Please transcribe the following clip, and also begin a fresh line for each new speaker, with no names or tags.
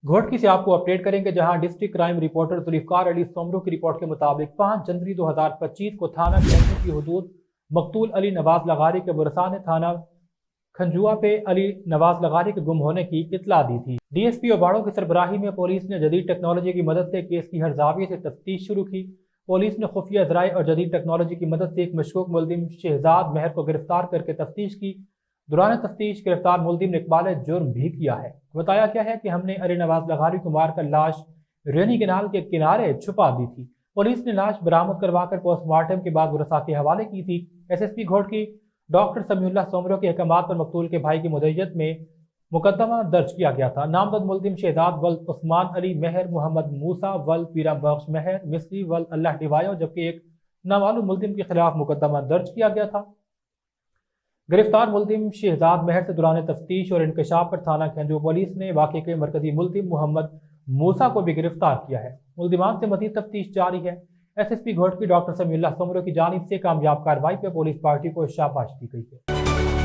घोटकी से आपको अपडेट करेंगे, जहां district crime reporter Zulfiqar Ali Soomro की रिपोर्ट के मुताबिक 5 जनवरी 2025 को थाना खंजू की हदूद मकतूल अली नवाज लगारी के बुरसा ने थाना खंजुआ पे अली नवाज लगारी के गुम होने की इतला दी थी। डीएसपी ओबाड़ों की सरबराही में पुलिस ने जदीद टेक्नोलॉजी की मदद से केस की हर जाविये से तफ्तीश शुरू की। पुलिस ने खुफिया जराये और जदीद टेक्नोलॉजी की मदद से एक मशकूक मुलजिम शहजाद महर को गिरफ्तार करके तफ्तीश की। दौरान तफ्तीश गिरफ्तार मुलजिम ने इकबाल जुर्म भी किया है। बताया क्या है कि हमने अली नवाज लगारी को मारकर लाश रेनी केनाल के किनारे छुपा दी थी। पुलिस ने लाश बरामद करवाकर पोस्टमार्टम के बाद गुरसा के हवाले की थी। एसएसपी घोटकी डॉक्टर समीउल्लाह सोमरो के अहकामात पर मकतूल के भाई की मुद्दत में मुकदमा दर्ज किया गया था। नामजद मुलजिम शहजाद वल उस्मान अली महर, मोहम्मद मूसा वल पीरा बख्श महर, मिस्री वल अल्लाह डिवायो, जबकि एक नामालूम मुलजिम के खिलाफ मुकदमा दर्ज किया गया था। गिरफ्तार मुलजिम शहजाद महर से दौरान तफ्तीश और इंकशाफ पर थाना खंजू पुलिस ने वाक़े के मरकजी मुलजिम मोहम्मद मूसा को भी गिरफ्तार किया है। मुलजिमान से मज़ीद तफ्तीश जारी है। एसएसपी घोटकी डॉक्टर समीउल्लाह सोमरो की जानिब से कामयाब कार्रवाई पर पुलिस पार्टी को शाबाश दी गई है।